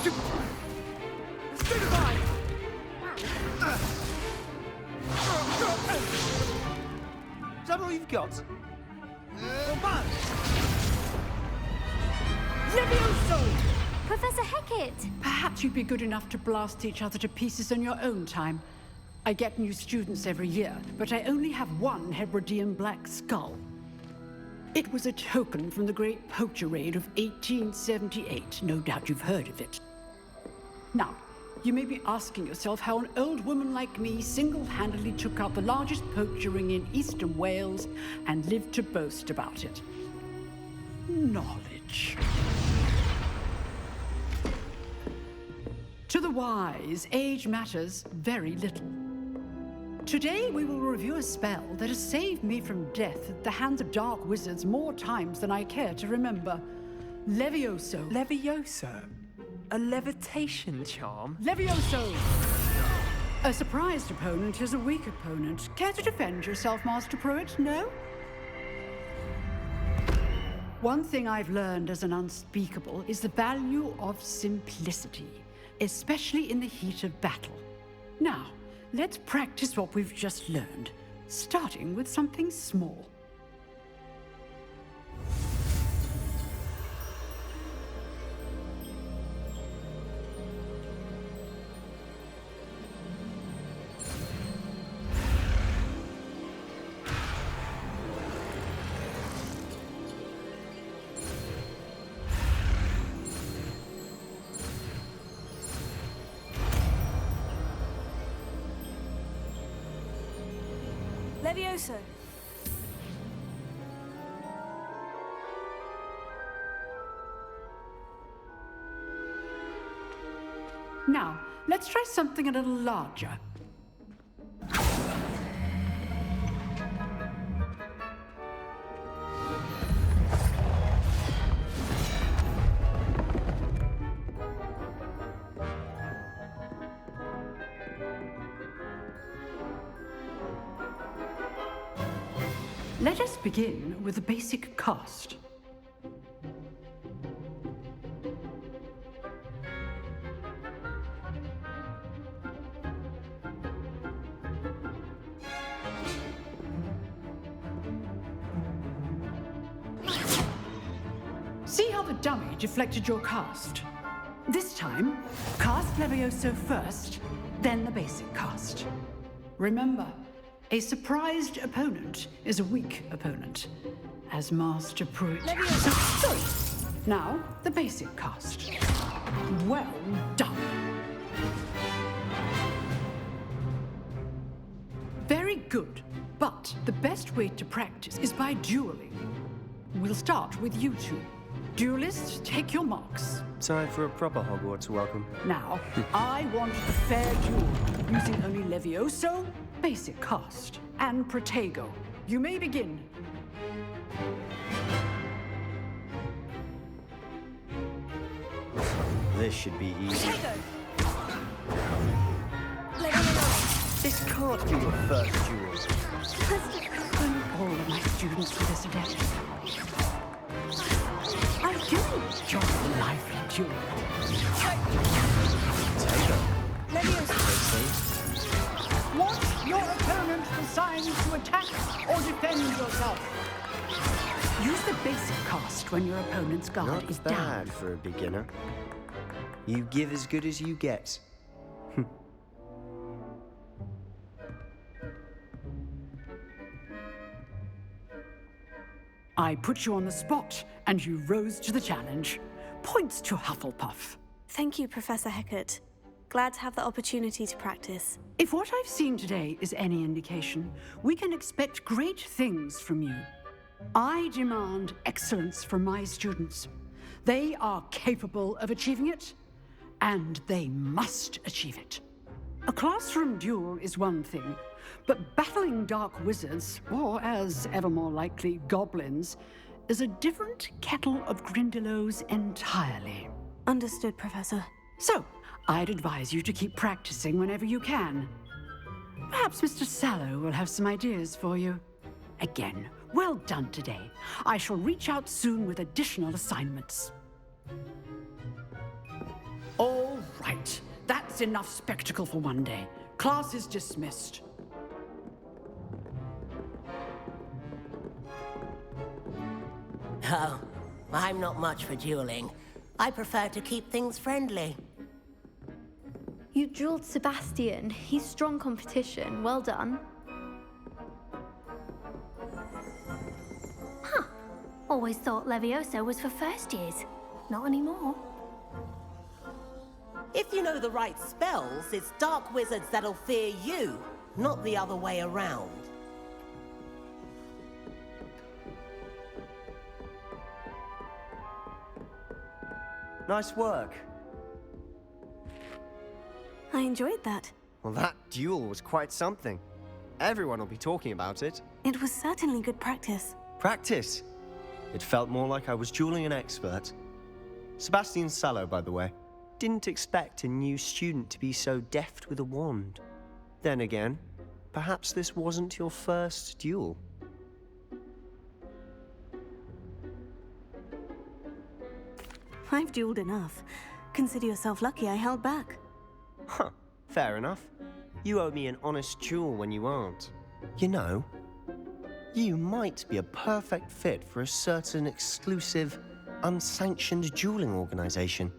Goodbye! Is that all you've got? Levioso! Professor Hecat! Perhaps you'd be good enough to blast each other to pieces in your own time. I get new students every year, but I only have one Hebridean black skull. It was a token from the Great Poacher Raid of 1878. No doubt you've heard of it. Now, you may be asking yourself how an old woman like me single-handedly took out the largest poacher ring in eastern Wales and lived to boast about it. Knowledge. To the wise, age matters very little. Today we will review a spell that has saved me from death at the hands of dark wizards more times than I care to remember. Levioso. Levioso? A levitation charm? Levioso! A surprised opponent is a weak opponent. Care to defend yourself, Master Pruitt? No? One thing I've learned as an unspeakable is the value of simplicity, especially in the heat of battle. Now, let's practice what we've just learned, starting with something small. Levioso. Now, let's try something a little larger. Let us begin with the basic cast. See how the dummy deflected your cast? This time, cast Levioso first, then the basic cast. Remember, a surprised opponent is a weak opponent, as Master Pruitt. Sorry. Now, the basic cast. Well done. Very good, but the best way to practice is by dueling. We'll start with you two. Duelists, take your marks. Time for a proper Hogwarts welcome. Now, I want a fair duel, using only Levioso, basic cast, and Protego. You may begin. This should be easy. This can't be your first duel. All of my students for this event. I do enjoy the lively duel. Want your opponent assigned to attack or defend yourself. Use the basic cast when your opponent's guard is Not bad down. for a beginner. You give as good as you get. I put you on the spot, and you rose to the challenge. Points to Hufflepuff. Thank you, Professor Hecat. Glad to have the opportunity to practice. If what I've seen today is any indication, we can expect great things from you. I demand excellence from my students. They are capable of achieving it, and they must achieve it. A classroom duel is one thing, but battling dark wizards, or as ever more likely, goblins, is a different kettle of Grindylows entirely. Understood, Professor. So, I'd advise you to keep practicing whenever you can. Perhaps Mr. Sallow will have some ideas for you. Again, well done today. I shall reach out soon with additional assignments. All Right. That's enough spectacle for one day. Class is dismissed. Oh, I'm not much for dueling. I prefer to keep things friendly. You dueled Sebastian. He's strong competition. Well done. Always thought Levioso was for first years. Not anymore. If you know the right spells, it's dark wizards that'll fear you, not the other way around. Nice work. I enjoyed that. Well, that duel was quite something. Everyone will be talking about it. It was certainly good practice. Practice. It felt more like I was dueling an expert. Sebastian Sallow, by the way. Didn't expect a new student to be so deft with a wand. Then again, perhaps this wasn't your first duel. I've dueled enough. Consider yourself lucky I held back. Huh, fair enough. You owe me an honest duel when you aren't. You know, you might be a perfect fit for a certain exclusive, unsanctioned dueling organization.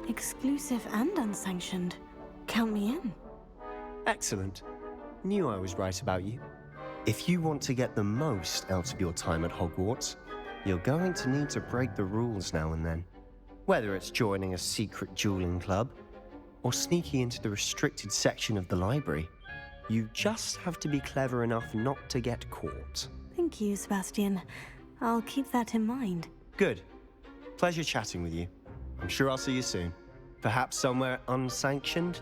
Exclusive and unsanctioned. Count me in. Excellent. Knew I was right about you. If you want to get the most out of your time at Hogwarts, you're going to need to break the rules now and then. Whether it's joining a secret dueling club, or sneaking into the restricted section of the library, you just have to be clever enough not to get caught. Thank you, Sebastian. I'll keep that in mind. Good. Pleasure chatting with you. I'm sure I'll see you soon. Perhaps somewhere unsanctioned?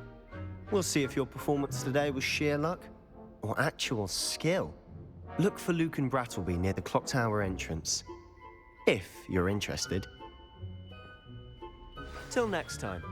We'll see if your performance today was sheer luck or actual skill. Look for Luke and Brattleby near the clock tower entrance, if you're interested. Till next time.